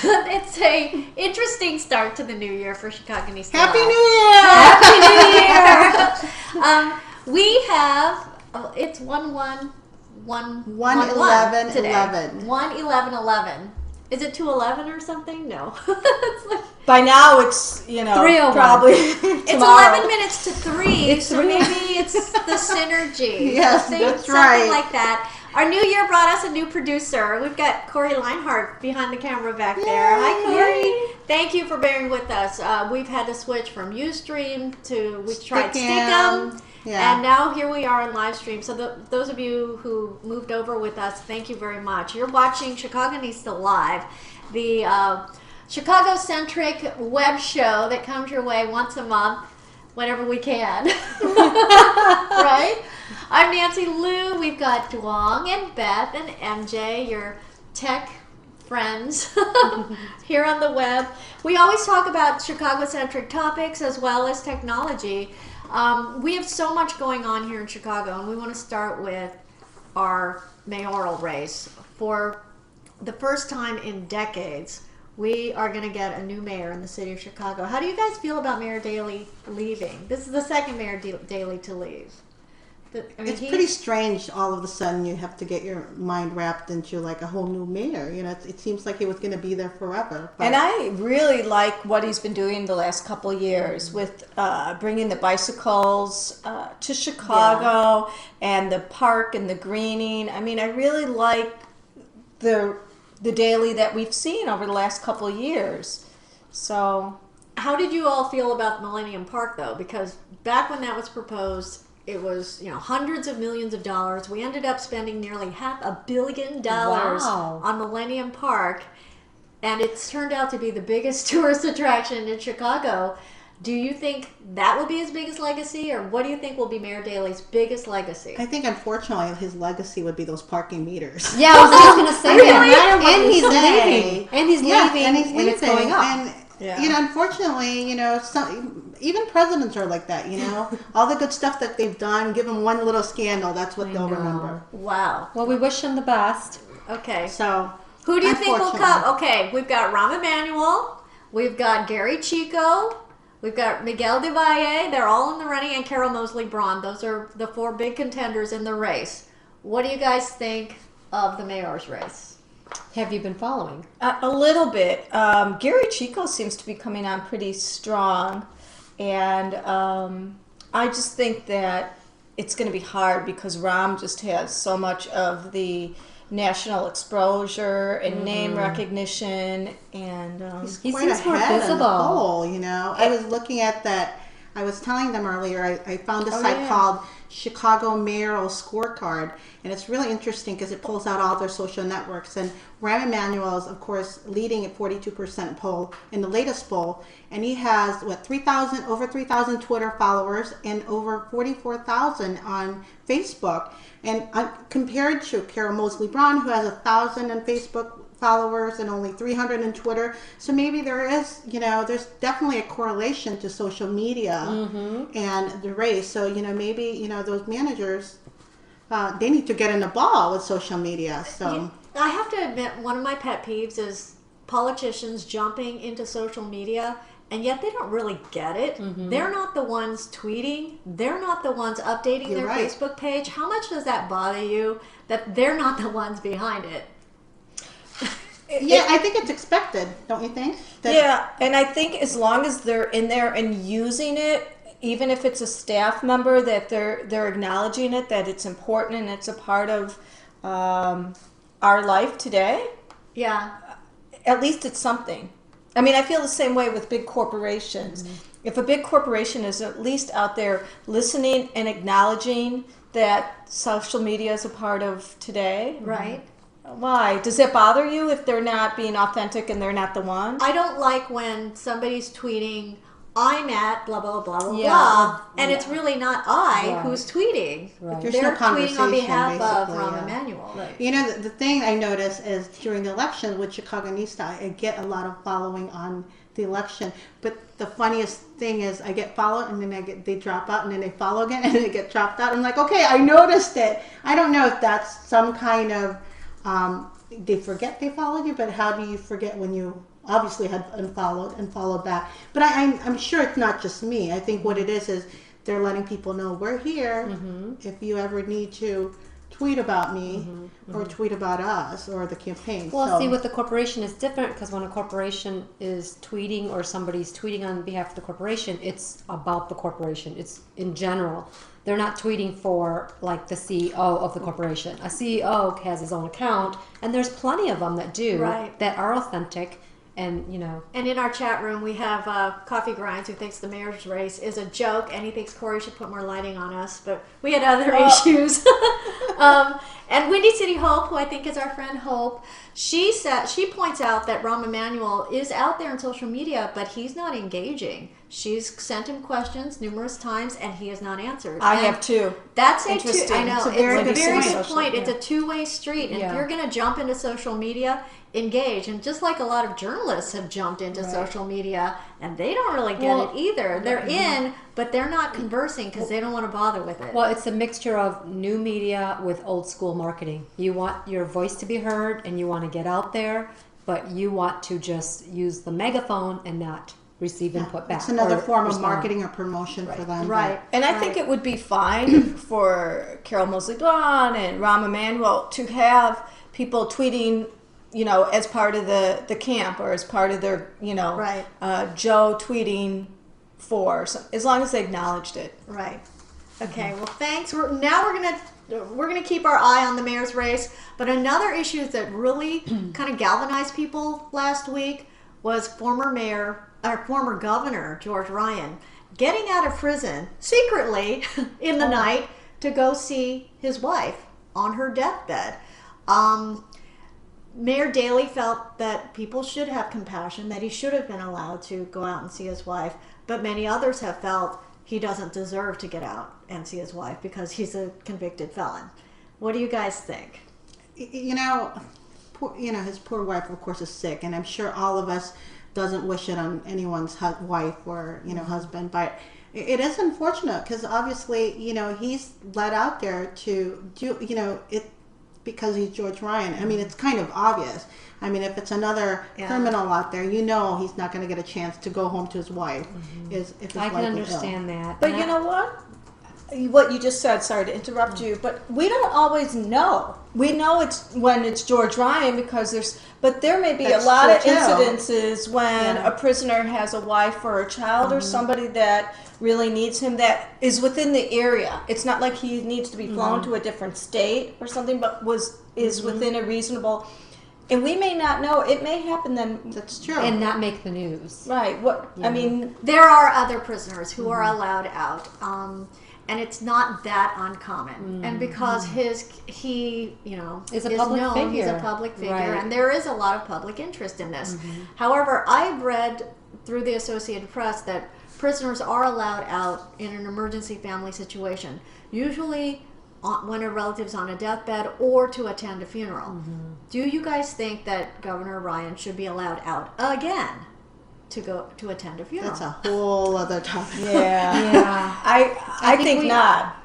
It's a interesting start to the new year for Chicagonista. Happy Live. New Year! Happy New Year! We have, it's 1/11 today. 1/11/11. 1/11/11. Is it 2/11 or something? No. It's like By now it's, 3:01. probably it's tomorrow. 11 minutes to 3, It's so 3. maybe it's the synergy. Yes, that's right. Something like that. Our new year brought us a new producer. We've got Corey Leinhardt behind the camera back there. Hi, Corey. Thank you for bearing with us. We've had to switch from Ustream to, we tried Stickum. Yeah. And now here we are on live stream. So those of you who moved over with us, thank you very much. You're watching Chicagonista Live, the Chicago-centric web show that comes your way once a month, whenever we can. Right? I'm Nancy Liu. We've got Duong and Beth and MJ, your tech friends here on the web. We always talk about Chicago-centric topics as well as technology. We have so much going on here in Chicago, and we want to start with our mayoral race. For the first time in decades, we are going to get a new mayor in the city of Chicago. How do you guys feel about Mayor Daley leaving? This is the second Mayor Daley to leave. It's pretty strange. All of a sudden, you have to get your mind wrapped into like a whole new mayor. It seems like he was going to be there forever. But And I really like what he's been doing the last couple of years with bringing the bicycles to Chicago and the park and the greening. I mean, I really like the Daley that we've seen over the last couple of years. So, how did you all feel about Millennium Park, though? Because back when that was proposed, it was, hundreds of millions of dollars. We ended up spending nearly $500 million on Millennium Park, and it's turned out to be the biggest tourist attraction in Chicago. Do you think that will be his biggest legacy, or what do you think will be Mayor Daley's biggest legacy? I think, unfortunately, his legacy would be those parking meters. Yeah, I was just going to say that. And He's leaving. And he's leaving. And he's and it's leaving. going up. And, unfortunately, even presidents are like that, All the good stuff that they've done, give them one little scandal, that's what they'll remember. Wow. Well, we wish him the best. Okay. So, who do you think will come? Okay, we've got Rahm Emanuel, we've got Gary Chico, we've got Miguel de Valle. They're all in the running, and Carol Moseley Braun. Those are the 4 big contenders in the race. What do you guys think of the mayor's race? Have you been following? a little bit. Gary Chico seems to be coming on pretty strong. And I just think that it's going to be hard because Rahm just has so much of the national exposure and name recognition. And he's He seems more visible. I was looking at that. I was telling them earlier, I found a site called Chicago Mayoral Scorecard, and it's really interesting because it pulls out all their social networks. And Rahm Emanuel is, of course, leading at 42% poll in the latest poll, and he has over 3,000 Twitter followers and over 44,000 on Facebook. And compared to Carol Moseley Braun, who has 1,000 on Facebook followers and only 300 on Twitter. So maybe there is, there's definitely a correlation to social media and the race. So, maybe, those managers, they need to get in the ball with social media. So I have to admit, one of my pet peeves is politicians jumping into social media, and yet they don't really get it. They're not the ones tweeting. They're not the ones updating their Facebook page. How much does that bother you that they're not the ones behind it? I think it's expected, don't you think? and I think as long as they're in there and using it, even if it's a staff member, that they're acknowledging it, that it's important and it's a part of our life today. Yeah. At least it's something. I mean, I feel the same way with big corporations. If a big corporation is at least out there listening and acknowledging that social media is a part of today. Right. Why? Does it bother you if they're not being authentic and they're not the one? I don't like when somebody's tweeting, I'm at blah, blah, blah, blah, Yeah. blah, and it's really not who's tweeting. Right. There's They're no tweeting on conversation, behalf of basically, Rahm yeah. Emanuel. Right. The thing I notice is during the election with Chicagonista, I get a lot of following on the election. But the funniest thing is I get followed and then they drop out and then they follow again and they get dropped out. I'm like, okay, I noticed it. I don't know if that's some kind of, they forget they followed you, but how do you forget when you obviously had unfollowed and followed that. But I'm sure it's not just me. I think what it is they're letting people know we're here. If you ever need to tweet about me or tweet about us or the campaign. Well, see, with the corporation, it's different because when a corporation is tweeting or somebody's tweeting on behalf of the corporation, it's about the corporation. It's in general. They're not tweeting for like the CEO of the corporation. A CEO has his own account, and there's plenty of them that do that are authentic. And and in our chat room we have Coffee Grinds, who thinks the mayor's race is a joke, and he thinks Corey should put more lighting on us, but we had other issues. And Windy City Hope, who I think is our friend Hope, she points out that Rahm Emanuel is out there on social media, but he's not engaging. She's sent him questions numerous times, and he has not answered. I have too. That's Interesting. I know. It's a It's a very good good point. It's a two-way street, and if you're going to jump into social media, engage. And just like a lot of journalists have jumped into social media, and they don't really get it either. They're in, but they're not conversing because they don't want to bother with it. well, it's a mixture of new media with old school marketing. You want your voice to be heard, and you want to get out there, but you want to just use the megaphone and not receive input back. It's another or form of respond. marketing or promotion for them. Right. And I think it would be fine for Carol Mosley Blond and Rahm Emanuel to have people tweeting, as part of the camp or as part of their, Joe tweeting for, as long as they acknowledged it. Right. Okay. Well, thanks. We're gonna keep our eye on the mayor's race. But another issue that really kind of galvanized people last week was former governor George Ryan getting out of prison secretly in the night to go see his wife on her deathbed. Mayor Daley felt that people should have compassion, that he should have been allowed to go out and see his wife, but many others have felt he doesn't deserve to get out and see his wife because he's a convicted felon. What do you guys think? His poor wife, of course, is sick, and I'm sure all of us doesn't wish it on anyone's wife or husband, but it is unfortunate because obviously he's let out there to do it because he's George Ryan. I mean, it's kind of obvious. I mean, if it's another criminal out there, he's not going to get a chance to go home to his wife. If his I wife can is understand ill. that. But you know what? What you just said, sorry to interrupt you, but we don't always know. We know when it's George Ryan because but there may be That's a lot of true, too. incidences when a prisoner has a wife or a child or somebody that really needs him that is within the area. It's not like he needs to be flown to a different state or something, but is within a reasonable. And we may not know. It may happen then. That's true. And not make the news. Right. I mean, There are other prisoners who are allowed out. And it's not that uncommon. And because he Is a public figure. he's a public figure, Right. and there is a lot of public interest in this. However, I've read through the Associated Press that prisoners are allowed out in an emergency family situation, usually when a relative's on a deathbed or to attend a funeral. Do you guys think that Governor Ryan should be allowed out again to go to attend a funeral? That's a whole other topic. yeah. I think not.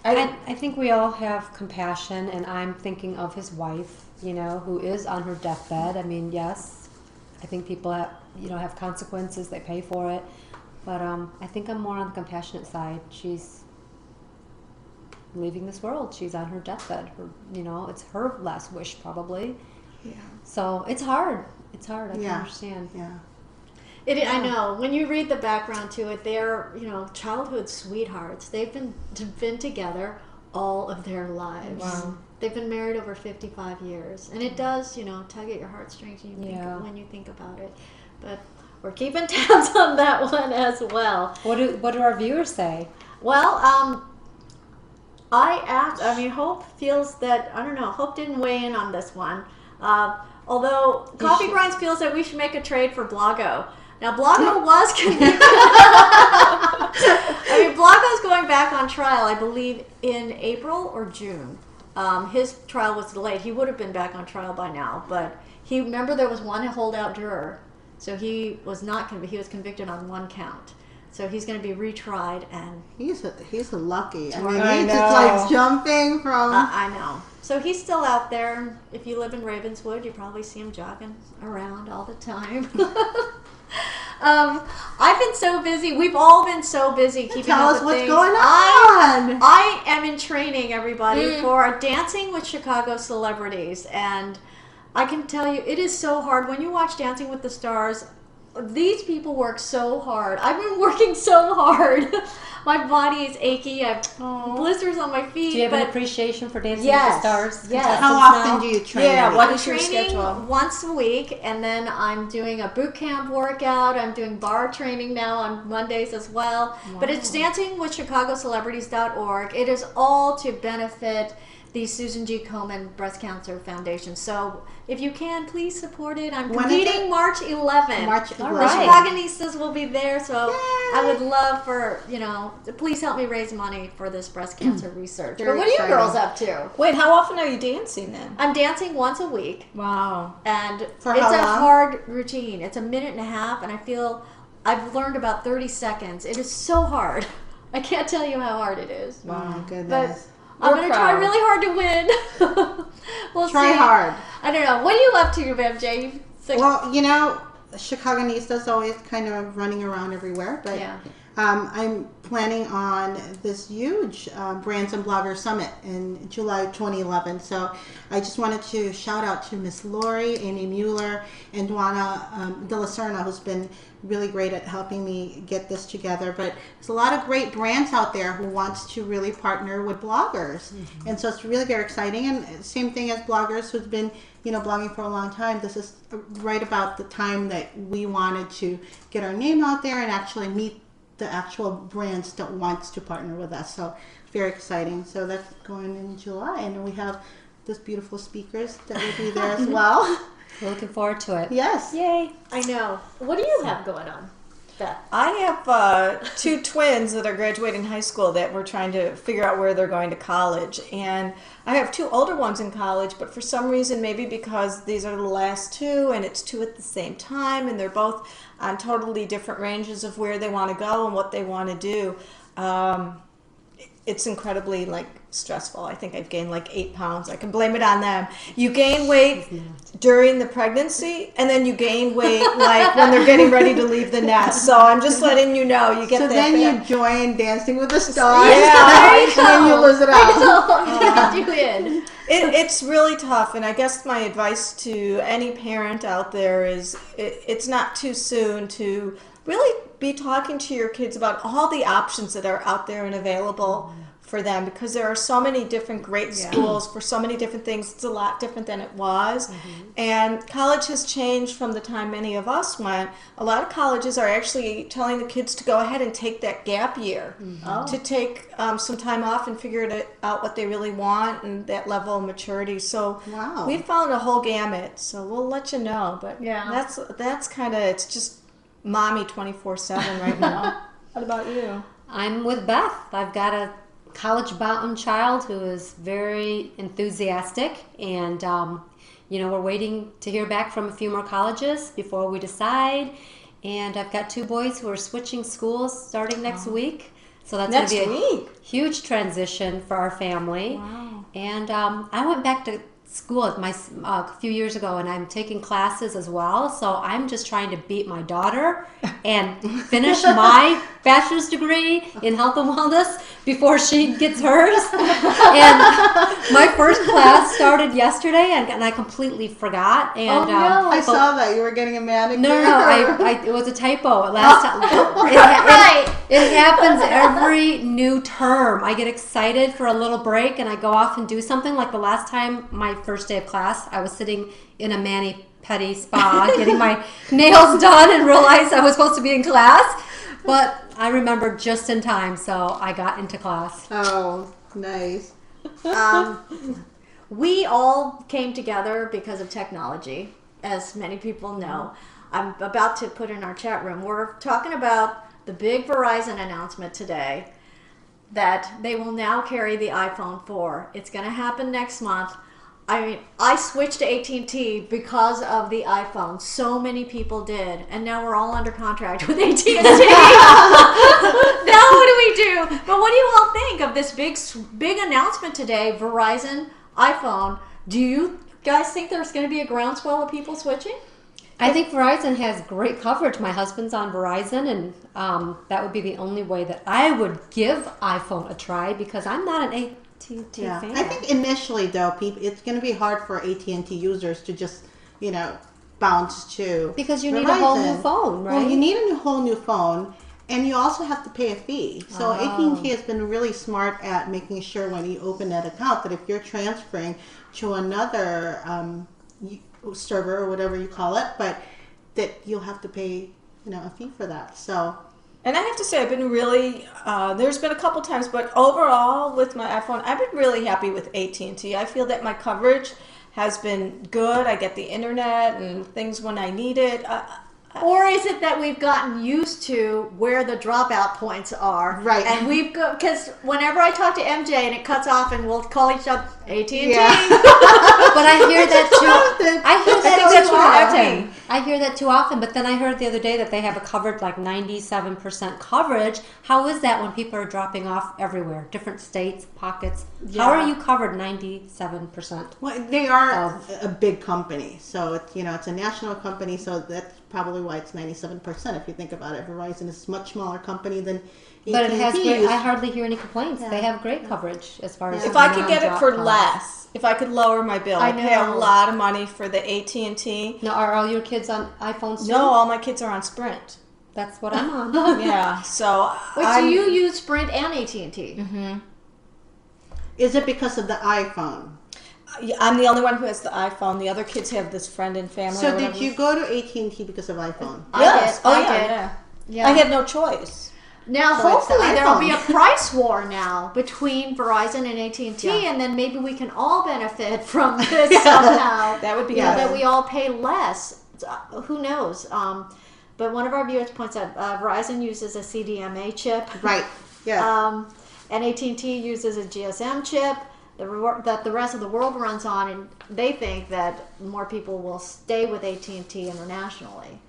I think we all have compassion, and I'm thinking of his wife, who is on her deathbed. I mean, yes, I think people have consequences. They pay for it, but I think I'm more on the compassionate side. She's leaving this world. She's on her deathbed. It's her last wish, probably. Yeah. So it's hard. It's hard. I can Yeah. understand. Yeah. I know. When you read the background to it, they're childhood sweethearts. They've been together all of their lives. Wow. They've been married over 55 years, and it does tug at your heartstrings when you think about it. But we're keeping tabs on that one as well. What do our viewers say? Well, Hope feels that Hope didn't weigh in on this one. Although Coffee Grinds feels that we should make a trade for Blago. Now, Blago was convicted. Blago's going back on trial, I believe, in April or June. His trial was delayed. He would have been back on trial by now, but remember there was one holdout juror, so he was not convicted. He was convicted on one count. So he's going to be retried, and He's a lucky. I I mean, he's know. just like jumping from. I know. So he's still out there. If you live in Ravenswood, you probably see him jogging around all the time. I've been so busy. We've all been so busy keeping Tell up us with what's things. going on. I am in training, everybody, for Dancing with Chicago Celebrities, and I can tell you, it is so hard when you watch Dancing with the Stars. These people work so hard. I've been working so hard. My body is achy. I have blisters on my feet. Do you have but an appreciation for Dancing Yes, with the Stars? yes. contestants How often now? do you train? Yeah, what I'm is your training schedule? once a week, and then I'm doing a boot camp workout. I'm doing bar training now on Mondays as well. But it's dancingwithchicagocelebrities.org. It is all to benefit the Susan G. Komen Breast Cancer Foundation. So if you can, please support it. I'm When is competing it? March 11th. March The 11th. right. Chicagonistas will be there, so Yay. I would love for, please help me raise money for this breast cancer research. Very But what are you exciting. girls up to? Wait, how often are you dancing then? I'm dancing once a week. Wow. And For it's how a long? hard routine. It's a minute and a half, and I feel I've learned about 30 seconds. It is so hard. I can't tell you how hard it is. Oh my But goodness. I'm We're going to try proud. really hard to win. We'll Try see. hard. I don't know. What are you up to, MJ? Well, Chicagonista is always kind of running around everywhere, but Yeah. I'm planning on this huge Brands and Bloggers Summit in July 2011. So I just wanted to shout out to Miss Lori, Amy Mueller, and Duana De La Serna, who's been really great at helping me get this together. But there's a lot of great brands out there who wants to really partner with bloggers. And so it's really very exciting. And same thing as bloggers who's been, blogging for a long time. This is right about the time that we wanted to get our name out there and actually meet the actual brands that wants to partner with us. So very exciting. So that's going in July. And we have this beautiful speakers that will be there as well. We're looking forward to it. Yes. Yay. I know. What do you have going on, Beth? I have two twins that are graduating high school that we're trying to figure out where they're going to college. And I have two older ones in college, but for some reason, maybe because these are the last two and it's two at the same time and they're both on totally different ranges of where they want to go and what they want to do, it's incredibly stressful. I think I've gained 8 pounds. I can blame it on them. You gain weight during the pregnancy, and then you gain weight when they're getting ready to leave the nest. So I'm just letting you know, you get So that then back. you join Dancing with the Stars. Yeah. And then you lose it out. Get you in. It's really tough, and I guess my advice to any parent out there is it's not too soon to really be talking to your kids about all the options that are out there and available for them, because there are so many different great schools for so many different things. It's a lot different than it was. And college has changed from the time many of us went. A lot of colleges are actually telling the kids to go ahead and take that gap year, to take some time off and figure out what they really want and that level of maturity. So Wow. we found a whole gamut. So we'll let you know. But Yeah. that's kind of, it's just mommy 24/7 right now. What about you? I'm with Beth. I've got a college-bound child who is very enthusiastic, and we're waiting to hear back from a few more colleges before we decide. And I've got two boys who are switching schools starting next week, so that's going to be a huge transition for our family. Wow. And I went back to school a few years ago, and I'm taking classes as well, so I'm just trying to beat my daughter and finish my bachelor's degree in health and wellness before she gets hers. And my first class started yesterday, and I completely forgot. And Oh, no. I saw that you were getting a manicure. no, it was a typo last time. Right. It happens every new term. I get excited for a little break and I go off and do something. Like the last time, my first day of class, I was sitting in a mani-pedi spa getting my nails done and realized I was supposed to be in class. But I remembered just in time, so I got into class. Oh, nice. We all came together because of technology, as many people know. I'm about to put in our chat room. We're talking about the big Verizon announcement today that they will now carry the iPhone 4. It's going to happen next month. I mean, I switched to AT&T because of the iPhone. So many people did, and now we're all under contract with AT&T. Now what do we do? But what do you all think of this big announcement today? Verizon, iPhone. Do you guys think there's going to be a groundswell of people switching? I think Verizon has great coverage. My husband's on Verizon, and that would be the only way that I would give iPhone a try because I'm not an AT&T fan. I think initially, though, it's going to be hard for AT&T users to just, bounce to because you Verizon. need a whole new phone, right? Well, you need a whole new phone, and you also have to pay a fee. So AT&T has been really smart at making sure when you open that account that if you're transferring to another server or whatever you call it, but that you'll have to pay, a fee for that. So. And I have to say, I've been really, there's been a couple times, but overall with my iPhone, I've been really happy with AT&T. I feel that my coverage has been good. I get the internet and things when I need it. Or is it that we've gotten used to where the dropout points are? Right. And we've got, because whenever I talk to MJ and it cuts off and we'll call each other AT&T. Yeah. But I hear that too. I hear that that's too what often. I hear that too often. But then I heard the other day that they have a covered like 97% coverage. How is that when people are dropping off everywhere, different states, pockets? Yeah. How are you covered 97%? Well, they are a big company, so it's a national company, so that's probably why it's 97%. If you think about it, Verizon is a much smaller company than AT&T. But it has great. I hardly hear any complaints. They have great coverage as far as If I could get it for non-drop less, if I could lower my bill, I pay a know. lot of money for the AT&T. Now, are all your kids on iPhones too? No, all my kids are on Sprint. That's what I'm on. Yeah, so Wait, so you use Sprint and AT&T? Mm-hmm. Is it because of the iPhone? I'm the only one who has the iPhone. The other kids have this friend and family. So or did whatever. you go to AT&T because of iPhone? Yes. I Oh did. yeah. Yeah. I had no choice. Now, So it's the hopefully, there will be a iPhone. price war now between Verizon and AT&T, and then maybe we can all benefit from this somehow. That would be Yeah. That we all pay less. Who knows? But one of our viewers points out Verizon uses a CDMA chip. Right. Yeah. And AT&T uses a GSM chip that the rest of the world runs on, and they think that more people will stay with AT&T internationally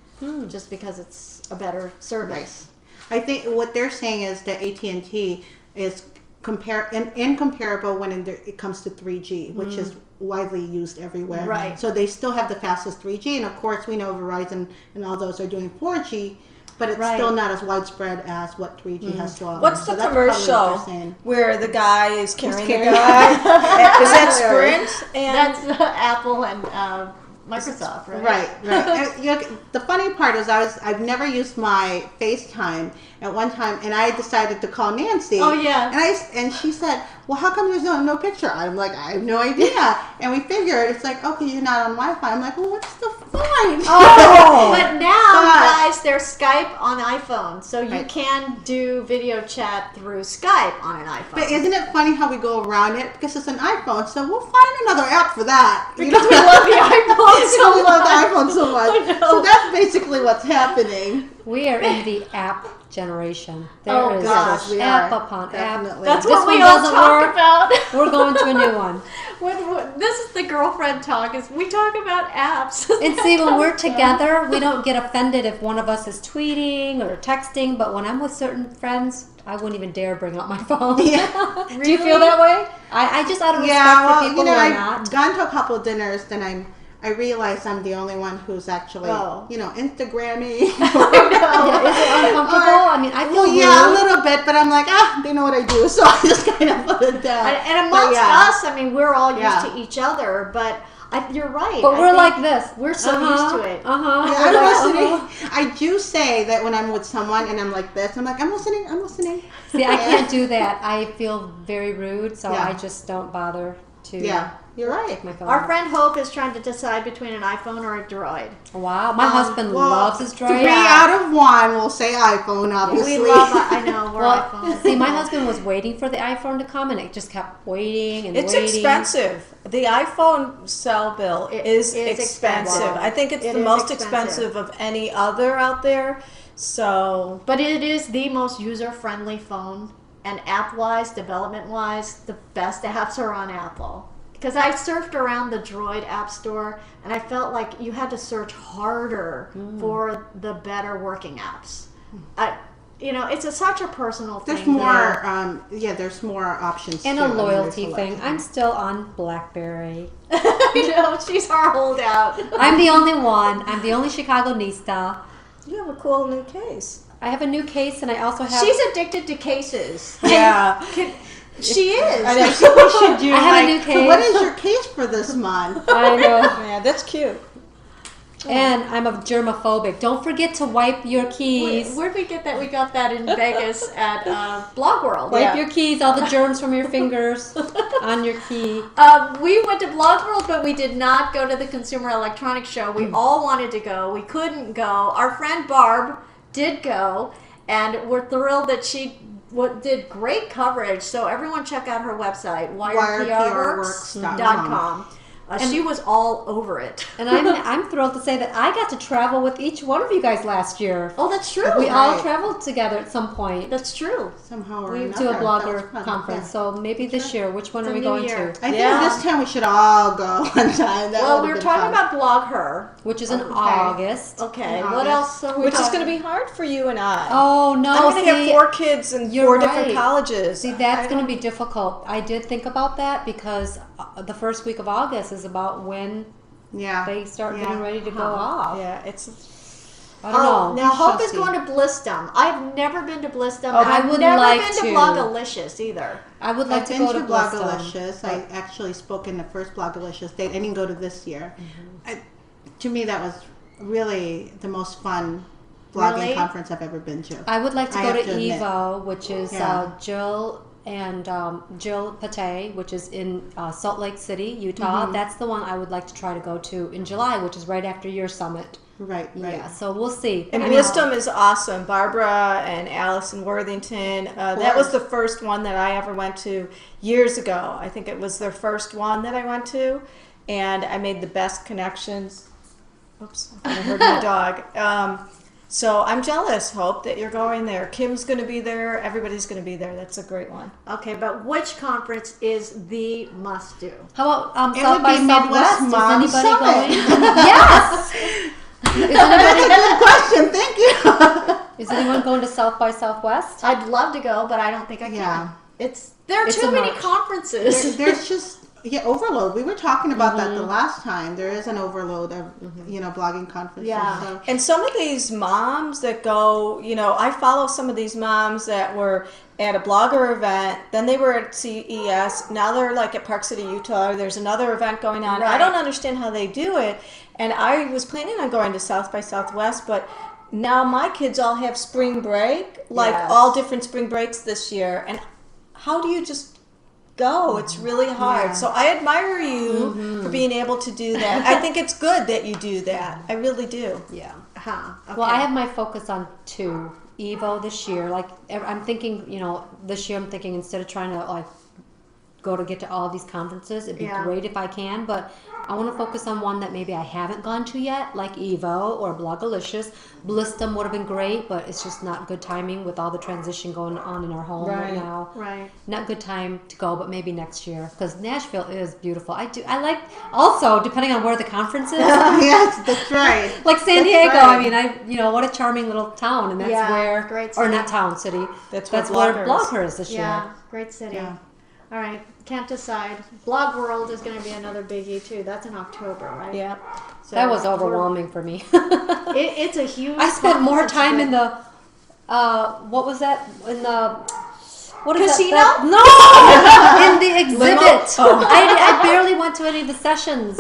just because it's a better service. I think what they're saying is that AT&T is incomparable when it comes to 3G, which is widely used everywhere. Right. So they still have the fastest 3G, and of course we know Verizon and all those are doing 4G, but it's Right. still not as widespread as what 3G has to offer. What's the So that's probably what commercial they're saying. where the guy is carrying the carrying- guy? Is that Sprint? And That's Apple and Microsoft, right? Right. The funny part is I've never used my FaceTime at one time, and I decided to call Nancy. Oh, yeah. And she said, "Well, how come there's no picture?" I'm like, "I have no idea." And we figured it's like, "Okay, you're not on Wi-Fi." I'm like, "Well, what's the fine?" Oh, but now, But- guys, there's Skype on iPhone, so you Right. can do video chat through Skype on an iPhone. But isn't it funny how we go around it because it's an iPhone? So we'll find another app for that. Because we love the iPhone so we love the much. iPhone so much. I know. So that's basically what's happening. We are in the app generation. There Oh, is gosh. just we app are. upon Definitely. That's This what we one all doesn't talk work. about. app. We're going to a new one. This is the girlfriend talk. Is we talk about apps. And see, when we're together, we don't get offended if one of us is tweeting or texting. But when I'm with certain friends, I wouldn't even dare bring out my phone. Yeah. Do you feel that way? I just out of respect Yeah, well, for people who are I've not. gone to a couple of dinners, then I realize I'm the only one who's actually, Instagramming. Yeah, is it uncomfortable? I mean, I feel Well, yeah, a rude. little bit, but I'm like, they know what I do, so I just kind of put it down. And But amongst yeah. us, I mean, we're all used Yeah. to each other, but you're right. But I we're think like this. We're so used to it. Yeah, We're I'm like, listening. I do say that when I'm with someone and I'm like this, I'm like, I'm listening. See, I can't do that. I feel very rude, so Yeah. I just don't bother to Yeah, you're right. take my phone. Our friend Hope is trying to decide between an iPhone or a Droid. Wow, my husband well, loves his Droid. 3 out of 1 will say iPhone, obviously. We love. I know we're Well, iPhone. see, my husband was waiting for the iPhone to come, and it just kept waiting and it's waiting. expensive. The iPhone cell bill is is expensive. expensive. I think it's It the is most expensive. expensive of any other out there. So But it is the most user-friendly phone, and app-wise, development-wise, the best apps are on Apple. because I surfed around the Droid app store, and I felt like you had to search harder for the better working apps. It's such a personal thing. There's more, there's more options. And too. a loyalty thing. I'm still on BlackBerry. She's our holdout. I'm the only one. I'm the only Chicagonista. You have a cool new case. I have a new case, and I also have. She's addicted to cases. Yeah. She is. I think we should do I have a new case. What is your case for this month? I know. Yeah, that's cute. And I'm a germophobic. Don't forget to wipe your keys. Where'd we get that? We got that in Vegas at Blog World. Wipe your keys, all the germs from your fingers on your key. We went to Blog World, but we did not go to the Consumer Electronics Show. We all wanted to go. We couldn't go. Our friend Barb did go, and we're thrilled that she did great coverage. So everyone check out her website, wiredprworks.com. She was all over it. And I'm thrilled to say that I got to travel with each one of you guys last year. Oh, that's true. We all traveled together at some point. That's true. Somehow or We another. to a blogger That was fun. conference. Yeah. So maybe this year, which one It's are a we new going year. to? I think this time we should all go one time. Well, we were talking about Blog Her. Which is in August. Okay. In What August. else? Are we Which is talking- going to be hard for you and I. Oh, no. I'm going to have 4 kids in you're 4 different right. colleges. See, that's going to be difficult. I did think about that because the first week of August is about when they start getting ready to go off. Yeah, it's... I don't know. Now Hope shall is see. going to Blistum. I've never been to Blistum. Oh, and I I've would never like been to. to Blogalicious either. I would like I've to been go to to Blistum. Blogalicious. I actually spoke in the first Blogalicious date. I didn't go to this year. To me, that was really the most fun blogging Really? conference I've ever been to. I would like to I go have to to admit. EVO, which is Yeah. Jill and Jill Pate, which is in Salt Lake City, Utah. That's the one I would like to try to go to in July, which is right after your summit. Right. Yeah, so we'll see. And I know. Wisdom is awesome. Barbara and Allison Worthington. That was the first one that I ever went to years ago. I think it was their first one that I went to. And I made the best connections. Oops, I heard my dog. So I'm jealous, Hope, that you're going there. Kim's going to be there. Everybody's going to be there. That's a great one. Okay, but which conference is the must-do? How about It South would by be Midwest Southwest? Is Mom anybody Summit. going? Yes! That's a good question. Thank you. Is anyone going to South by Southwest? I'd love to go, but I don't think I can. Yeah. There are It's too a many March. conferences. There's just overload. We were talking about that the last time. There is an overload of blogging conferences. Yeah. So. And some of these moms that go, I follow some of these moms that were at a blogger event, then they were at CES, now they're like at Park City, Utah. There's another event going on. I Right. don't understand how they do it. And I was planning on going to South by Southwest, but now my kids all have spring break, like Yes. all different spring breaks this year. And how do you just go? It's really hard. Yeah. So I admire you for being able to do that. I think it's good that you do that. I really do. Yeah. Huh. Okay. Well, I have my focus on 2. EVO this year. Like, I'm thinking, this year I'm thinking instead of trying to, get to all these conferences, it'd be great if I can, but I want to focus on one that maybe I haven't gone to yet, like EVO or Blogalicious. Blistum would have been great, but it's just not good timing with all the transition going on in our home right now. Right. Not good time to go, but maybe next year, because Nashville is beautiful. I like, also, depending on where the conference is, Yes, that's right. like San That's Diego, right. I mean, what a charming little town, and that's where, great or city. not town, city. That's where where Blogger is this Yeah, year. great city. Yeah. All right, can't decide. Blog World is going to be another biggie too. That's in October, right? Yeah. So That was overwhelming for me. It's a huge. I spent more conference. time in the, what was that? In the, what is Casino? that? No! In the exhibit. I barely went to any of the sessions.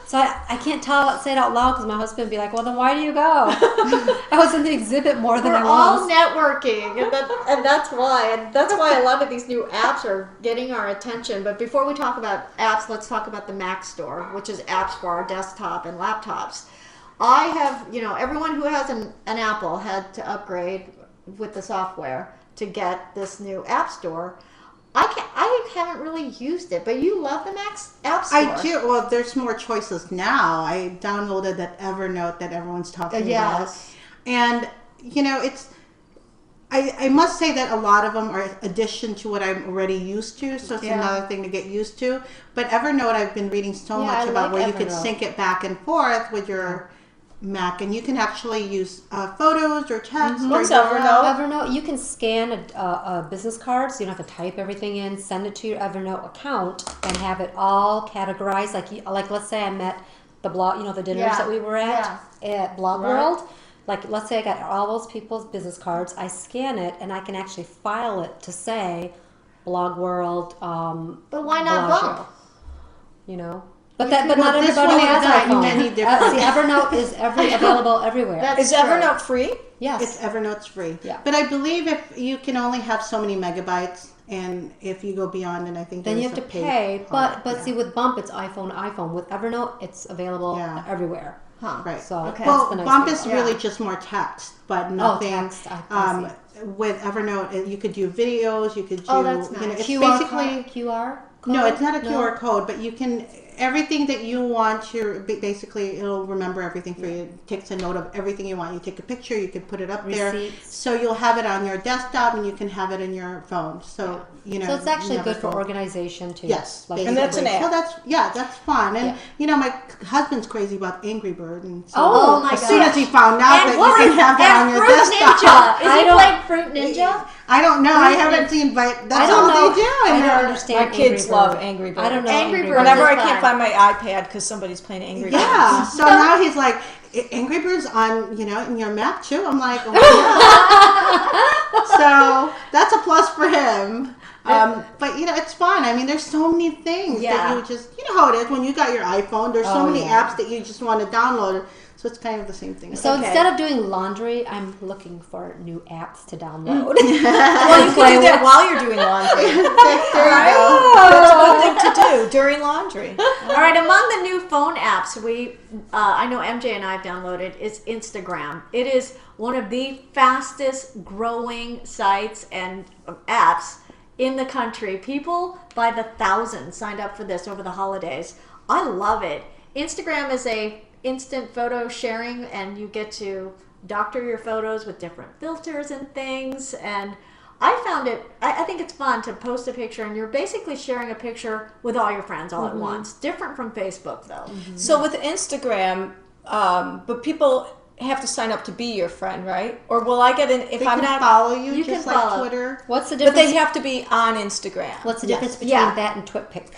So I can't say it out loud because my husband would be like, well, then why do you go? I was in the exhibit more than We're I all was. networking, and that's why. And that's why a lot of these new apps are getting our attention. But before we talk about apps, let's talk about the Mac Store, which is apps for our desktop and laptops. I have, everyone who has an Apple had to upgrade with the software to get this new App Store. I haven't really used it, but you love the Mac App Store. I do. Well, there's more choices now. I downloaded that Evernote that everyone's talking about. Yes. And, it's I must say that a lot of them are addition to what I'm already used to, so it's another thing to get used to. But Evernote, I've been reading so much about where you can sync it back and forth with your Mac, and you can actually use photos or text. What's or Evernote? Evernote, you can scan a business card, so you don't have to type everything in. Send it to your Evernote account and have it all categorized. Like let's say I'm at the blog, the dinners that we were at Blog World. Like, let's say I got all those people's business cards. I scan it, and I can actually file it to say Blog World. But why not Bellagio, bump? But not this everybody one has has iPhone. many different. See, Evernote is available everywhere. Is Evernote free? Yes. It's Evernote's free. Yeah. But I believe if you can only have so many megabytes, and if you go beyond, then I think Then you there's have to a pay. part. But see, with Bump, it's iPhone. With Evernote, it's available everywhere. Huh. Right. So Okay. Well, that's the nice Bump thing is about it. really just more text, but nothing. text. I see. With Evernote, you could do videos. You could do. Oh, that's nice. It's QR basically QR code? no, it's not a No? QR code, but you can everything that you want. Basically it'll remember everything for you. It takes a note of everything you want. You take a picture, you can put it up there, Receipts. so you'll have it on your desktop and you can have it in your phone. So So it's actually never good for go- organization too. Yes, And that's an basically. app. So that's fun. And my husband's crazy about Angry Bird, and so Oh my as soon as gosh. he found out that you can have that on your Fruit desktop. Ninja. Is he playing Fruit Ninja? I don't know. I haven't seen, but that's I don't all know. they do. I And don't they're- understand. My kids Angry love Bird. Angry Bird. I don't know. Angry Bird. Whenever I Birds is can't fun. find my iPad because somebody's playing Angry Birds. Yeah. So now he's like, Angry Birds on, in your Mac too. I'm like, oh my God. So that's a plus for him. But it's fun. I mean, there's so many things that you just, how it is when you got your iPhone. There's so many apps that you just want to download. So it's kind of the same thing. So instead of doing laundry, I'm looking for new apps to download. Well, you can do that while you're doing laundry. there you go. That's a good thing to do during laundry. All right, among the new phone apps I know MJ and I have downloaded is Instagram. It is one of the fastest growing sites and apps in the country. People by the thousands signed up for this over the holidays. I love it. Instagram is a instant photo sharing, and you get to doctor your photos with different filters and things. And I found it, I think it's fun to post a picture, and you're basically sharing a picture with all your friends all at once. Different from Facebook, though. So with Instagram, but people have to sign up to be your friend, right? Or will I get if They I'm can not? follow you, You just can like follow. Twitter. What's the But difference? they have to be on Instagram. What's the Yes. difference between Yeah. that and TwitPic?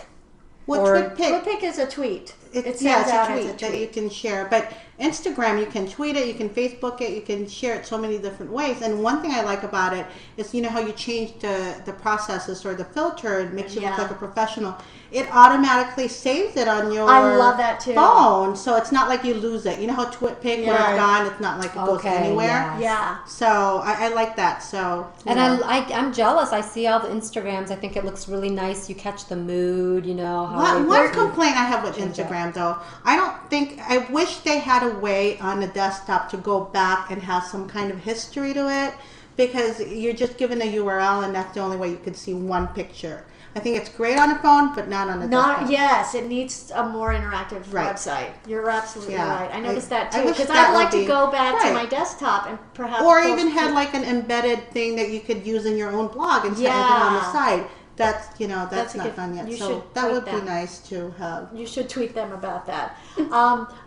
What Or- TwitPic? TwitPic is a tweet. It It's sends a out tweet as a that you tweet. can share. But Instagram, you can tweet it, you can Facebook it, you can share it so many different ways. And one thing I like about it is, how you change the processes or the filter, it makes you look like a professional. It automatically saves it on your I love that too. phone, so it's not like you lose it. You know how TwitPic, when Yeah. it's gone, it's not like it goes Okay, anywhere. yeah. Yeah. So I like that. So And I'm jealous. I see all the Instagrams. I think it looks really nice. You catch the mood, how they One put- complaint I have with Change it. Instagram, though, I wish they had a way on the desktop to go back and have some kind of history to it, because you're just given a URL and that's the only way you could see one picture. I think it's great on a phone, but not on a desktop. Yes, it needs a more interactive Right. website. You're absolutely Yeah. right. I noticed that I too, wish because that I'd like would to be- go back to right. my desktop and perhaps Or post even had to- like an embedded thing that you could use in your own blog instead of it on the Yeah. side. That's That's a not good- done yet. you So should that would tweet be them. nice to have. You should tweet them about that.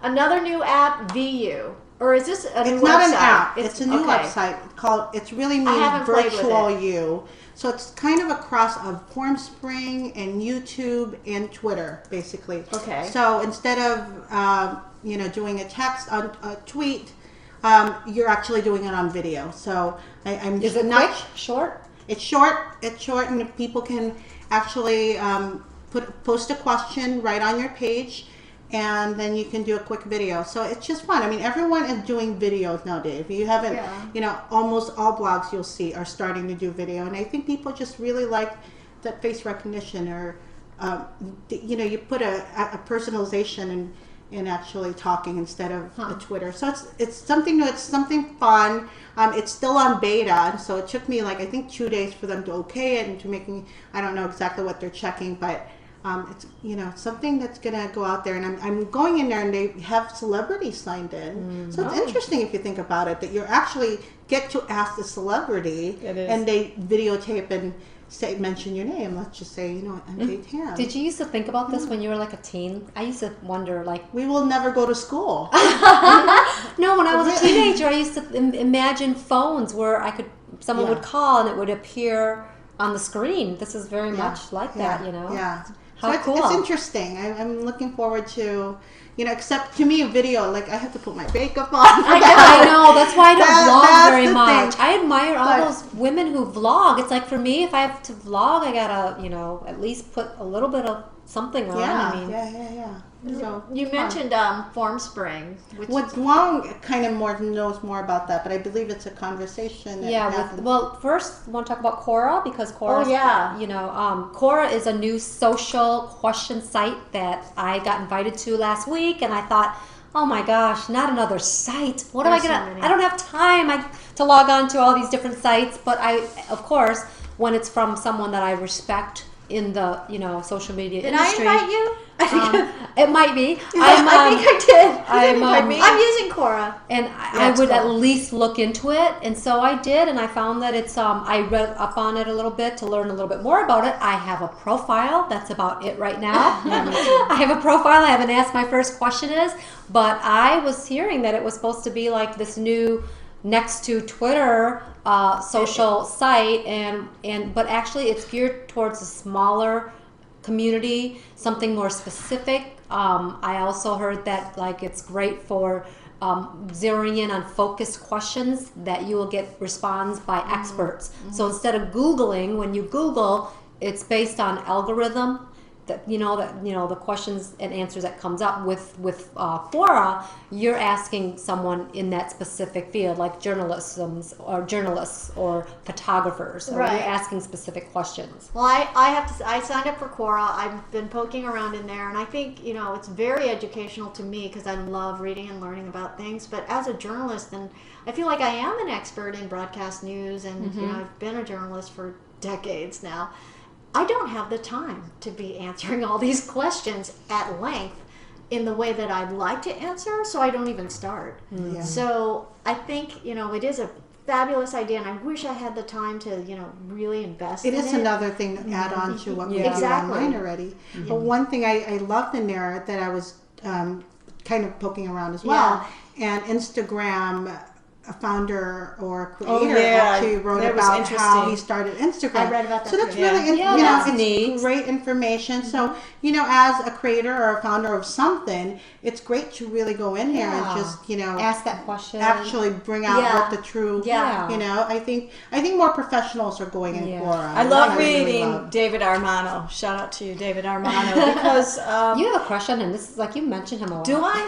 Another new app, VU, or is this a new It's not website? an app. It's a new okay. website called. It's really means haven't played with virtual it. you. So it's kind of a cross of FormSpring and YouTube and Twitter, basically. Okay. So instead of doing a text on a tweet, you're actually doing it on video. So I'm Is it not. quick, short? It's short. It's short, and people can actually post a question right on your page, and then you can do a quick video. So it's just fun. I mean, everyone is doing videos nowadays. If you haven't, almost all blogs you'll see are starting to do video, and I think people just really like that face recognition, or you put a personalization in actually talking instead of a Twitter. So it's something new. It's something fun. It's still on beta, and so it took me I think 2 days for them to okay it and to make me. I don't know exactly what they're checking, but it's something that's gonna go out there, and I'm going in there, and they have celebrities signed in. So it's interesting if you think about it, that you actually get to ask the celebrity, and they videotape and mention your name. Let's just say, MJ Tam. Did you used to think about this when you were like a teen? I used to wonder, like, we will never go to school. No, when I was a teenager, I used to imagine phones where someone would call and it would appear on the screen. This is very much like that, Yeah. How So cool. it's interesting. I'm looking forward to, except to me, video, like I have to put my makeup on. I know. That's why I don't vlog that's very the much. thing. I admire all those women who vlog. It's like, for me, if I have to vlog, I gotta, at least put a little bit of something on. Yeah. So You mentioned Formspring, which Duong kind of knows more about that, but I believe it's a conversation. That happens. First, I want to talk about Quora, because Quora, Quora is a new social question site that I got invited to last week, and I thought, oh my gosh, not another site. What am I gonna? I don't have time to log on to all these different sites. But of course, when it's from someone that I respect in the social media industry. Did I invite you? It might be. I think I did. I'm using Quora, and I would at least look into it, and so I did, and I found that it's. I read up on it a little bit to learn a little bit more about it. I have a profile. That's about it right now. I have a profile. I haven't asked my first question is, but I was hearing that it was supposed to be like this new next to Twitter social site, but actually it's geared towards a smaller community, something more specific. I also heard that like it's great for zeroing in on focused questions that you will get response by experts. So instead of Googling, when you Google, it's based on algorithm. The questions and answers that comes up with Quora, you're asking someone in that specific field, like journalists or photographers. Or right. You're asking specific questions. Well, I signed up for Quora. I've been poking around in there, and I think it's very educational to me because I love reading and learning about things. But as a journalist, and I feel like I am an expert in broadcast news, and I've been a journalist for decades now. I don't have the time to be answering all these questions at length in the way that I'd like to answer, so I don't even start. Yeah. So I think, it is a fabulous idea, and I wish I had the time to, really invest in it. It is another thing to add on to what we do online already. But one thing I loved in there that I was kind of poking around as well, and Instagram, a founder or creator actually wrote about how he started Instagram. I read about that. So that's too. really, that's it's neat. Great information. So, as a creator or a founder of something, it's great to really go in there and just, ask that question. Actually bring out what the true, I think more professionals are going in Quora. I love reading David Armano. Shout out to you, David Armano, because you have a crush on him. This is like you mentioned him a lot. do I?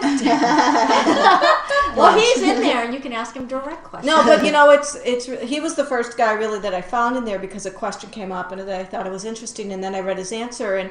Well, he's in there, and you can ask him direct questions. No, but he was the first guy really that I found in there because a question came up and I thought it was interesting, and then I read his answer, and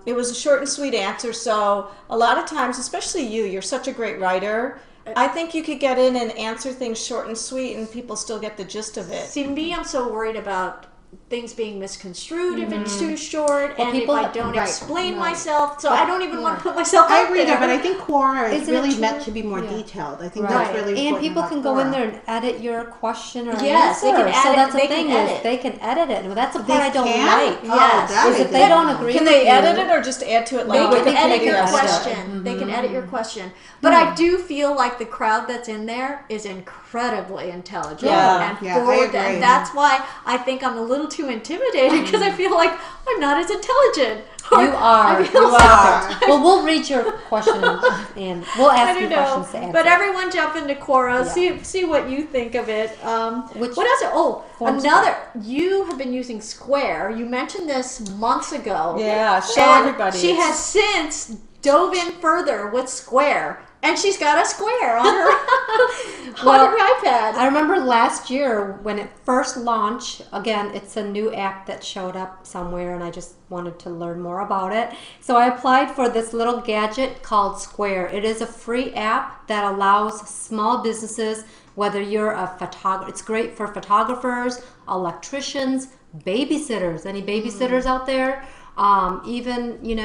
it was a short and sweet answer. So a lot of times, especially you're such a great writer. I think you could get in and answer things short and sweet, and people still get the gist of it. See, me, I'm so worried about things being misconstrued if it's too short, and if I don't explain myself, so I don't even want to put myself out there. I agree, but I think Quora is Isn't really it meant true? to be more detailed. I think Right. that's really important. And people about can go in Quora. there and edit your question or Yes, answer. they can So edit- that's the they can thing edit. is they can edit it. And that's the part They I don't can? like. Oh, Yes. that Is I if they didn't don't know. agree Can with they you, edit it or just add to it? They Like can edit your extra? question. They can edit your question. But I do feel like the crowd that's in there is incredibly intelligent and Yeah, I forward. agree. And that's why I think I'm a little too intimidated because I feel like I'm not as intelligent. You are. I feel You like- are. Well, we'll read your question and we'll I ask you don't know, questions to answer. but everyone jump into Quora. See what you think of it. Which what else? Oh, forms another. You have been using Square. You mentioned this months ago. Yeah, show And everybody. She has since dove in further with Square, and she's got a Square on her on her iPad. I remember last year when it first launched. Again, it's a new app that showed up somewhere, and I just wanted to learn more about it. So I applied for this little gadget called Square. It is a free app that allows small businesses, whether you're a photographer, it's great for photographers, electricians, babysitters. Any babysitters out there? Even, if you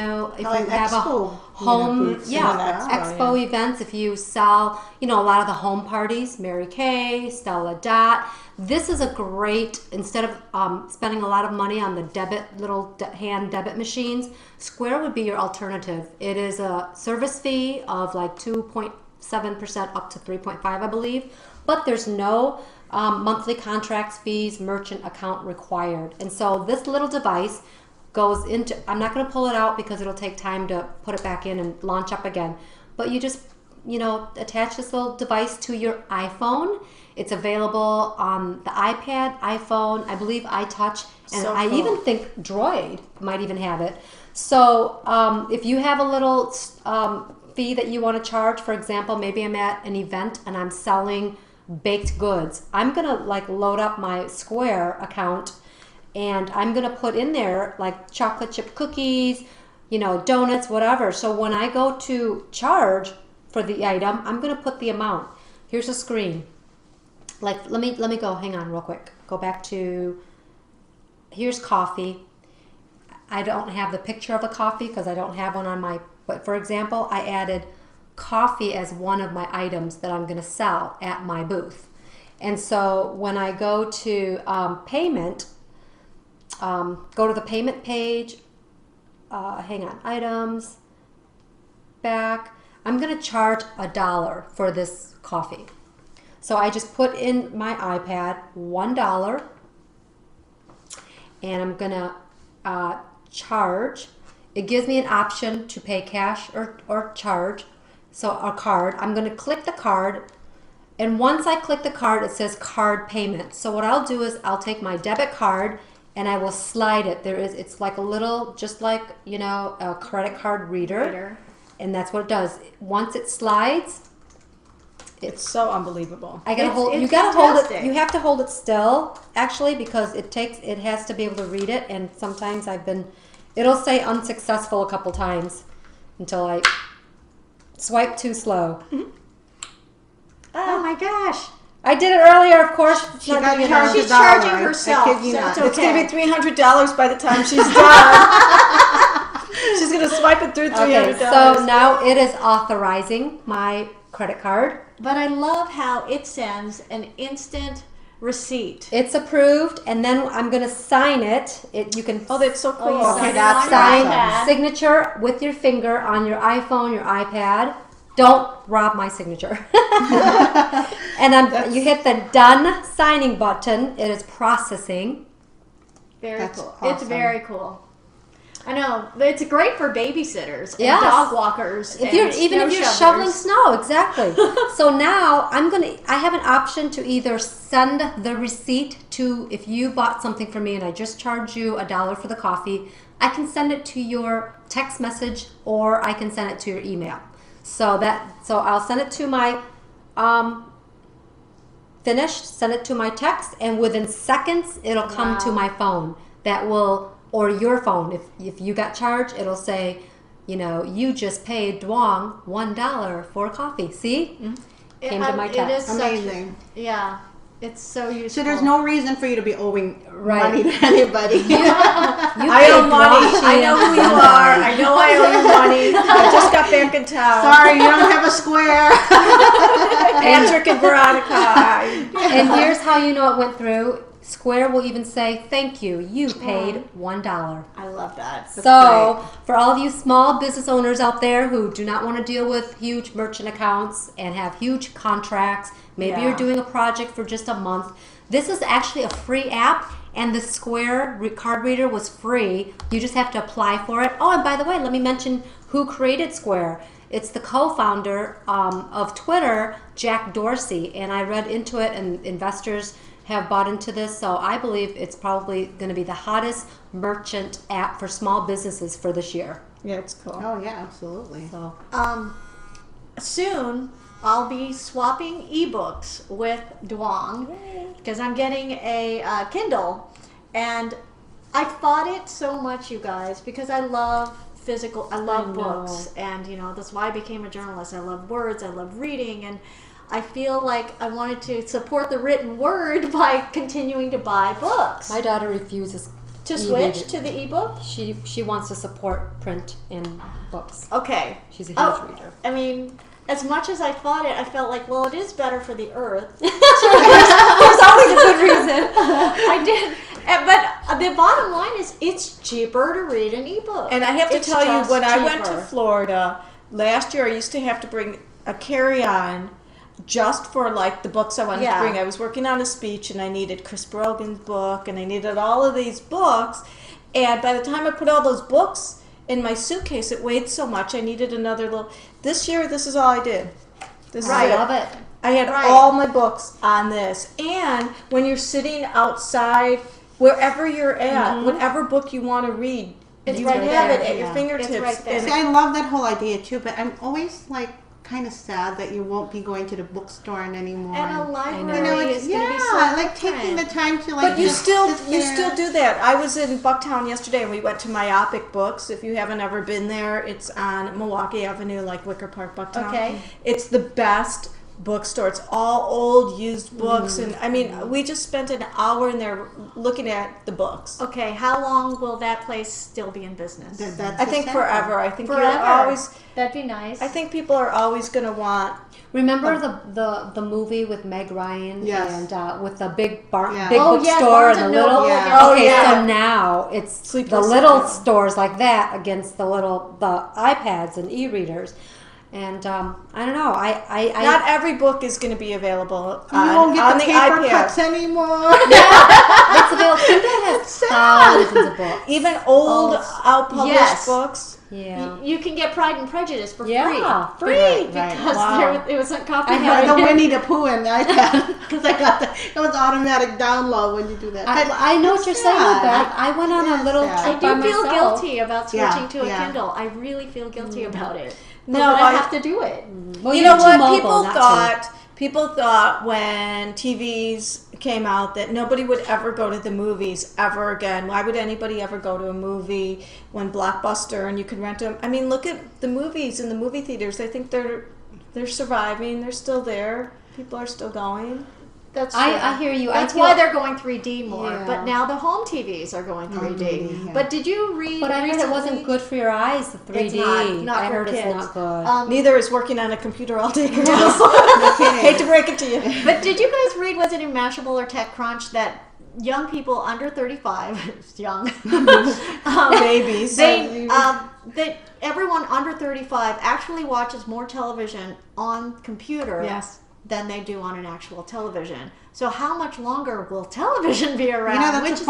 like have Expo, a home, booths and that, expo events, if you sell, a lot of the home parties, Mary Kay, Stella Dot, this is a great, instead of spending a lot of money on the little hand debit machines, Square would be your alternative. It is a service fee of like 2.7% up to 3.5, I believe, but there's no monthly contracts, fees, merchant account required. And so this little device goes into, I'm not going to pull it out because it'll take time to put it back in and launch up again, but you just, attach this little device to your iPhone. It's available on the iPad, iPhone, I believe iTouch, and So I cool. even think Droid might even have it. So if you have a little fee that you want to charge, for example, maybe I'm at an event and I'm selling baked goods, I'm going to load up my Square account, and I'm going to put in there like chocolate chip cookies, donuts, whatever. So when I go to charge for the item, I'm going to put the amount. Here's a screen. Let me go, hang on real quick. Go back to, here's coffee. I don't have the picture of a coffee because I don't have one on my, but for example, I added coffee as one of my items that I'm going to sell at my booth. And so when I go to payment, go to the payment page, hang on, items, back. I'm going to charge $1 for this coffee. So I just put in my iPad $1, and I'm going to charge. It gives me an option to pay cash or charge, so a card. I'm going to click the card, and once I click the card, it says card payment. So what I'll do is I'll take my debit card and I will slide it. It's like a little, just like, a credit card reader. And that's what it does. Once it slides, It's so unbelievable. I gotta hold. it's You gotta hold it. fantastic. You have to hold it still, actually, because it has to be able to read it. And sometimes it'll say unsuccessful a couple times until I swipe too slow. Oh my gosh. I did it earlier, of course. It's She not got gonna be charged hard. She's $1. charging I herself, kid you so not. it's It's going okay. to be $300 by the time she's done. She's going to swipe it through $300. Okay, so now it is authorizing my credit card. But I love how it sends an instant receipt. It's approved, and then I'm gonna sign it. You can Oh, that's so cool. you sign Okay, it that's on your awesome. iPad. signature with your finger on your iPhone, your iPad. Don't rob my signature. And you hit the done signing button. It is processing. Very That's cool. awesome. It's very cool. I know. It's great for babysitters and Yes. dog walkers. If you're snow shoveling shovelers. snow, exactly. So now I have an option to either send the receipt to, if you bought something from me and I just charged you $1 for the coffee, I can send it to your text message or I can send it to your email. So I'll send it to my send it to my text, and within seconds it'll come to Wow. my phone. Or your phone. If you got charged, it'll say, you just paid Duong $1 for coffee. See? Came to my It text. is such- Amazing. yeah. It's so useful. So there's no reason for you to be owing Right. money to anybody. You I paid owe money. Duong, I know who you are. I know I owe you money. I just got back in town. Sorry, you don't have a square. Patrick and Veronica. And here's how you know it went through. Square will even say, thank you. You paid $1. I love that. So, for all of you small business owners out there who do not want to deal with huge merchant accounts and have huge contracts, maybe Yeah. you're doing a project for just a month, this is actually a free app, and the Square card reader was free. You just have to apply for it. Oh, and by the way, let me mention who created Square. It's the co-founder of Twitter, Jack Dorsey, and I read into it, and investors have bought into this, so I believe it's probably going to be the hottest merchant app for small businesses for this year. Yeah, it's cool. Oh yeah, absolutely. So Soon I'll be swapping ebooks with Duong because I'm getting a Kindle, and I fought it so much, you guys, because I love physical. I love I know. books, and that's why I became a journalist. I love words. I love reading, and I feel like I wanted to support the written word by continuing to buy books. my daughter refuses To switch to the ebook? She wants to support print and books. Okay. She's a huge reader. I mean, as much as I fought it, I felt like, well, it is better for the earth. There's always a good reason. I did. But the bottom line is it's cheaper to read an ebook. And I have to It's tell you, just when I went to cheaper. Florida last year, I used to have to bring a carry-on just for like the books I wanted to bring. I was working on a speech and I needed Chris Brogan's book and I needed all of these books. And by the time I put all those books in my suitcase, it weighed so much I needed another little. This year, this is all I did. This Right. is it. Love it. I had Right. all my books on this. And when you're sitting outside, wherever you're at, whatever book you want to read, It's you right have there. it at your Yeah. fingertips. It's right there. And See, I love that whole idea too, but I'm always like kind of sad that you won't be going to the bookstore anymore. And a library you know, it's, is going to be so like taking the time to like. But you just still sit you there. still do that. I was in Bucktown yesterday and we went to Myopic Books. If you haven't ever been there, it's on Milwaukee Avenue, like Wicker Park, Bucktown. Okay. It's the best bookstore. It's all old, used books, and I mean, we just spent an hour in there looking at the books. Okay, how long will that place still be in business? That's I the think sad forever. part. I think Forever. you're always. That'd be nice. I think people are always going to want. Remember the movie with Meg Ryan Yes. and with the big bar, Yeah. big Oh, bookstore yes, Barnes and and the little. Noble Yeah. against- Okay, yeah. so now it's Sleepless the little Summer. stores like that against the iPads and e-readers, and I don't know. Not every book is going to be available You won't get on the the paper iPad. cuts anymore. It's available. Kindle has thousands of books. Even old outpublished Yes. books. Yeah. You can get Pride and Prejudice for Yeah, free. Right, Because Wow. it wasn't I copyrighted. had the Winnie the Pooh in the iPad because I got it was automatic download when you do that. But I know what you're saying, sad. Beth. I went on a Yes, little sad. I trip do by feel myself. guilty about Yeah, switching to a yeah. Kindle. I really feel guilty about it. But No, I I- have to do it. Well, You you're know too what? mobile not to. People thought when TVs came out that nobody would ever go to the movies ever again. Why would anybody ever go to a movie when Blockbuster and you can rent them? I mean, look at the movies in the movie theaters. I think they're surviving. They're still there. People are still going. That's true. I hear you. That's I feel, why they're going 3D more. Yeah. But now the home TVs are going 3D. 3D, yeah. But did you read? But I heard it recently- wasn't good for your eyes. The 3D. It's not I for heard kids. it's not good. Neither is working on a computer all day. No kidding. Hate to break it to you. But did you guys read? Was it in Mashable or TechCrunch that young people under 35, young, Babies. that everyone under 35 actually watches more television on computer Yes. than they do on an actual television. So how much longer will television be around? You know, that's Which a is-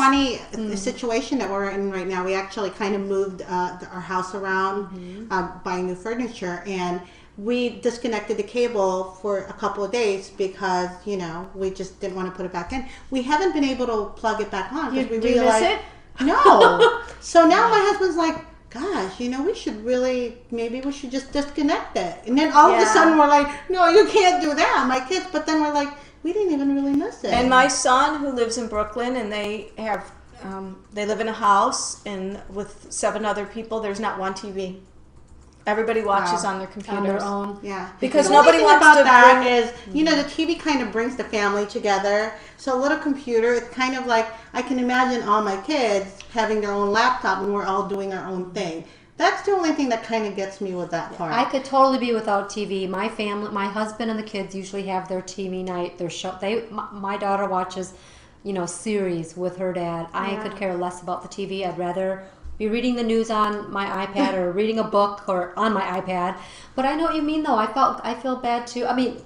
funny situation that we're in right now. We actually kind of moved our house around, buying new furniture, and we disconnected the cable for a couple of days because, you know, we just didn't want to put it back in. We haven't been able to plug it back on because we do you miss realized... it? No. So now my husband's like, gosh, you know, maybe we should just disconnect it. And then all of a Yeah. sudden we're like, no, you can't do that, my kids. But then we're like, we didn't even really miss it. And my son, who lives in Brooklyn, and they have, they live in a house and with 7 other people. There's not one TV. Everybody watches Wow. on their computers. On their own. Yeah, Because the only nobody thing wants about to that bring- is, you know, the TV kind of brings the family together. So a little computer, it's kind of like I can imagine all my kids having their own laptop and we're all doing our own thing. That's the only thing that kind of gets me with that part. I could totally be without TV. My family, my husband and the kids usually have their TV night. Their show. My daughter watches, you know, series with her dad. I could care less about the TV. I'd rather be reading the news on my iPad or reading a book or on my iPad. But I know what you mean, though. I feel bad too. I mean,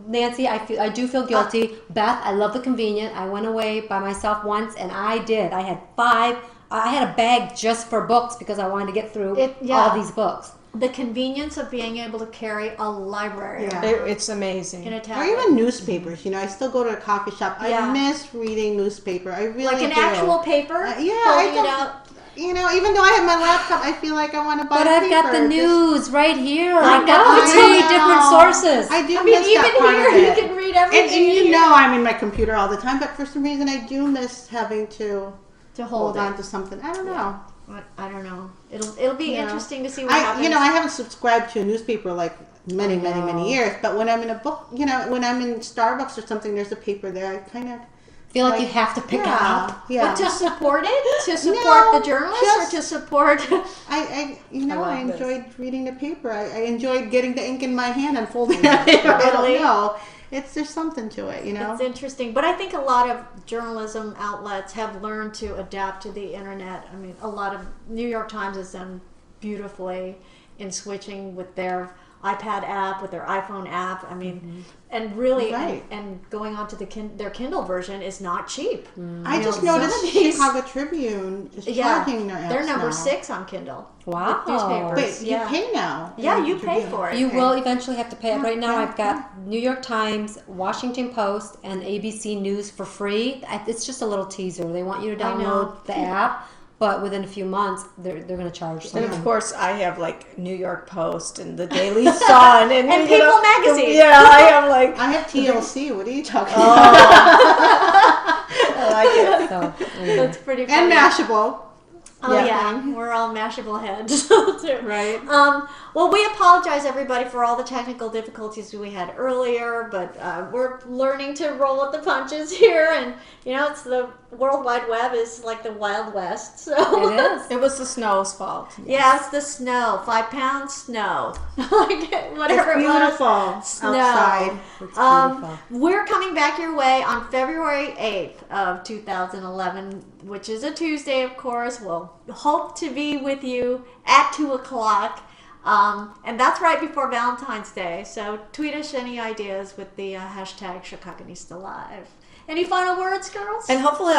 Nancy, I do feel guilty. Beth, I love the convenience. I went away by myself once, and I did. I had 5. I had a bag just for books because I wanted to get through all these books. The convenience of being able to carry a library Yeah. It's amazing. in a or tablet. even newspapers. You know, I still go to a coffee shop. Yeah. I miss reading newspaper. I really like an do. actual paper. Yeah, I holding it don't. out. You know, even though I have my laptop, I feel like I want to buy But paper. I've got the Just- news right here. I I've got know. the 2 I different know. sources. I do I mean, miss even that part here of you it. can read And everything. you here. know I'm in my computer all the time, but for some reason I do miss having to to hold hold on it. to something. I don't know. I don't know. It'll be Yeah. interesting to see what happens. I haven't subscribed to a newspaper like many years. But when I'm in a book, you know, when I'm in Starbucks or something, there's a paper there. feel like you have to pick it up. But to support it, to support the journalists, or to support. I like this. enjoyed reading the paper. I enjoyed getting the ink in my hand and folding it. I don't know. There's something to it, you know. It's interesting, but I think a lot of journalism outlets have learned to adapt to the internet. I mean, a lot of New York Times has done beautifully in switching with their iPad app, with their iPhone app. I mean, and really, and going on to their Kindle version is not cheap. I just noticed Chicago Tribune is charging their apps. They're number now. 6 on Kindle. Wow. Newspapers. Wait, you pay now? Yeah, you pay for it. You will eventually have to pay it. Right now, I've got New York Times, Washington Post, and ABC News for free. It's just a little teaser. They want you to download the app, but within a few months, they're going to charge something. And of course, I have like New York Post and the Daily Sun and People Magazine. Yeah, I have like I have TLC. What are you talking about? I like it. So, anyway. That's pretty funny. And Mashable. Oh yeah, we're all Mashable heads. Right. Well, we apologize everybody for all the technical difficulties we had earlier, but we're learning to roll with the punches here, and it's the World Wide Web is like the Wild West. So It is. It was the snow's fault. Yeah, it's the snow. 5 pounds snow. Like whatever It's it was. beautiful Snow. outside. It's beautiful. We're coming back your way on February 8th of 2011, which is a Tuesday, of course. We'll hope to be with you at 2 o'clock. And that's right before Valentine's Day. So tweet us any ideas with the hashtag Chicagonista Live. Any final words, girls? And hopefully